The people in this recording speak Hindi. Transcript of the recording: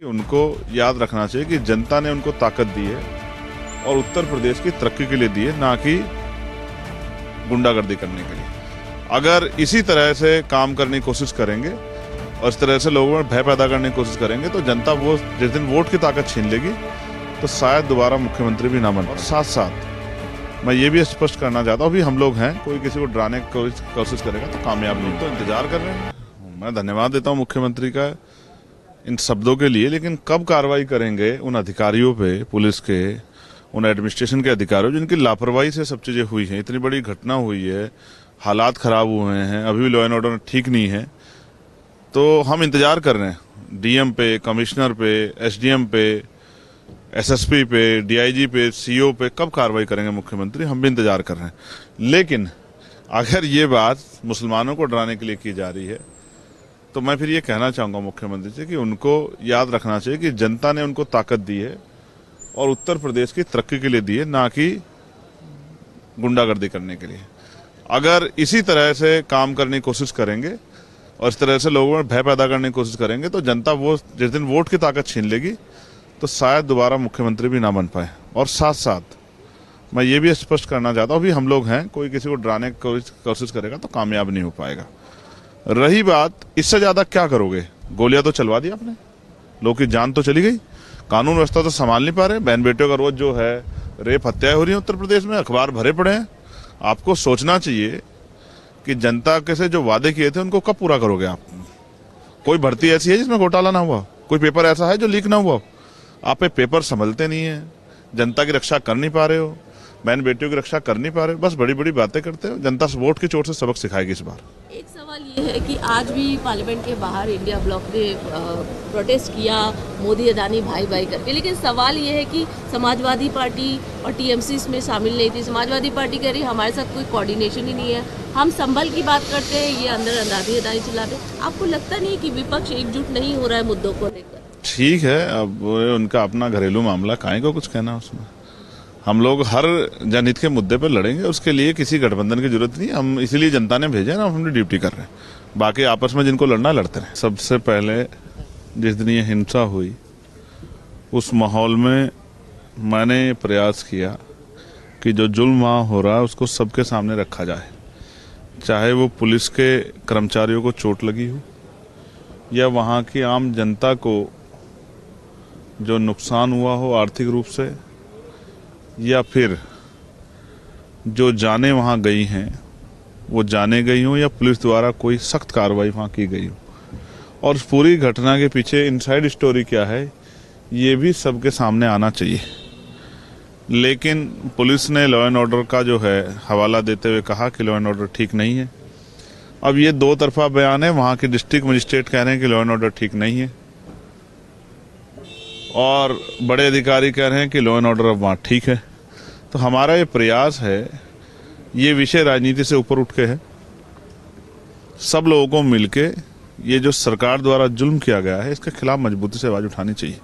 उनको याद रखना चाहिए कि जनता ने उनको ताकत दी है और उत्तर प्रदेश की तरक्की के लिए दी है, ना कि गुंडागर्दी करने के लिए। अगर इसी तरह से काम करने की कोशिश करेंगे और इस तरह से लोगों में भय पैदा करने की कोशिश करेंगे तो जनता वो जिस दिन वोट की ताकत छीन लेगी तो शायद दोबारा मुख्यमंत्री भी ना बन। और साथ साथ मैं ये भी स्पष्ट करना चाहता हूँ, अभी हम लोग हैं, कोई किसी को डराने की कोशिश करेगा तो कामयाब नहीं। तो इंतजार कर रहे हैं। मैं धन्यवाद देता हूँ मुख्यमंत्री का इन शब्दों के लिए, लेकिन कब कार्रवाई करेंगे उन अधिकारियों पे, पुलिस के, उन एडमिनिस्ट्रेशन के अधिकारियों जिनकी लापरवाही से सब चीजें हुई हैं। इतनी बड़ी घटना हुई है, हालात खराब हुए हैं, अभी भी लॉ एंड ऑर्डर ठीक नहीं है, तो हम इंतजार कर रहे हैं डीएम पे, कमिश्नर पे, एसडीएम पे, एसएसपी पे, डीआईजी पे, सीओ पे कब कार्रवाई करेंगे मुख्यमंत्री, हम भी इंतजार कर रहे हैं। लेकिन अगर ये बात मुसलमानों को डराने के लिए की जा रही है तो मैं फिर ये कहना चाहूंगा मुख्यमंत्री से कि उनको याद रखना चाहिए कि जनता ने उनको ताकत दी है और उत्तर प्रदेश की तरक्की के लिए दी है, ना कि गुंडागर्दी करने के लिए। अगर इसी तरह से काम करने की कोशिश करेंगे और इस तरह से लोगों में भय पैदा करने की कोशिश करेंगे तो जनता वो जिस दिन वोट की ताकत छीन लेगी तो शायद दोबारा मुख्यमंत्री भी ना बन पाए। और साथ साथ मैं ये भी स्पष्ट करना चाहता हूँ, अभी हम लोग हैं, कोई किसी को डराने की कोशिश करेगा तो कामयाब नहीं हो पाएगा। रही बात, इससे ज्यादा क्या करोगे? गोलियां तो चलवा दी आपने, लोगों की जान तो चली गई, कानून व्यवस्था तो संभाल नहीं पा रहे, बहन बेटियों का रोज जो है रेप हत्याएं हो रही है उत्तर प्रदेश में, अखबार भरे पड़े हैं। आपको सोचना चाहिए कि जनता के से जो वादे किए थे उनको कब पूरा करोगे आप? कोई भर्ती ऐसी है जिसमें घोटाला ना हुआ? कोई पेपर ऐसा है जो लीक ना हुआ? आप पेपर संभलते नहीं है, जनता की रक्षा कर नहीं पा रहे हो, बहन बेटियों की रक्षा कर नहीं पा रहे हो, बस बड़ी बड़ी बातें करते हो। जनता वोट की चोट से सबक सिखाएगी इस बार। एक सवाल ये है कि आज भी पार्लियामेंट के बाहर इंडिया ब्लॉक ने प्रोटेस्ट किया मोदी अदानी भाई भाई करके, लेकिन सवाल ये है कि समाजवादी पार्टी और टीएमसी इसमें शामिल नहीं थी। समाजवादी पार्टी कह रही हमारे साथ कोई कोऑर्डिनेशन ही नहीं है, हम संभल की बात करते हैं, ये अंदर अंदाजी अदानी चलाते। आपको लगता नहीं कि विपक्ष एकजुट नहीं हो रहा है मुद्दों को लेकर? ठीक है, अब उनका अपना घरेलू मामला, काहे को कुछ कहना उसमें। हम लोग हर जनहित के मुद्दे पर लड़ेंगे, उसके लिए किसी गठबंधन की जरूरत नहीं। हम इसीलिए जनता ने भेजे ना, हम अपनी ड्यूटी कर रहे हैं। बाकी आपस में जिनको लड़ना लड़ते रहे। सबसे पहले जिस दिन ये हिंसा हुई उस माहौल में मैंने प्रयास किया कि जो जुल्म वहाँ हो रहा है उसको सबके सामने रखा जाए, चाहे वो पुलिस के कर्मचारियों को चोट लगी हो या वहाँ की आम जनता को जो नुकसान हुआ हो आर्थिक रूप से, या फिर जो जाने वहां गई हैं वो जाने गई हो या पुलिस द्वारा कोई सख्त कार्रवाई वहां की गई हो। और इस पूरी घटना के पीछे इनसाइड स्टोरी क्या है ये भी सबके सामने आना चाहिए। लेकिन पुलिस ने लॉ एंड ऑर्डर का जो है हवाला देते हुए कहा कि लॉ एंड ऑर्डर ठीक नहीं है। अब ये दो तरफा बयान है, वहां के डिस्ट्रिक्ट मजिस्ट्रेट कह रहे हैं कि लॉ एंड ऑर्डर ठीक नहीं है और बड़े अधिकारी कह रहे हैं कि लॉ एंड ऑर्डर अब वहाँ ठीक है। तो हमारा ये प्रयास है, ये विषय राजनीति से ऊपर उठ के है, सब लोगों को मिलके ये जो सरकार द्वारा जुल्म किया गया है इसके खिलाफ मजबूती से आवाज उठानी चाहिए।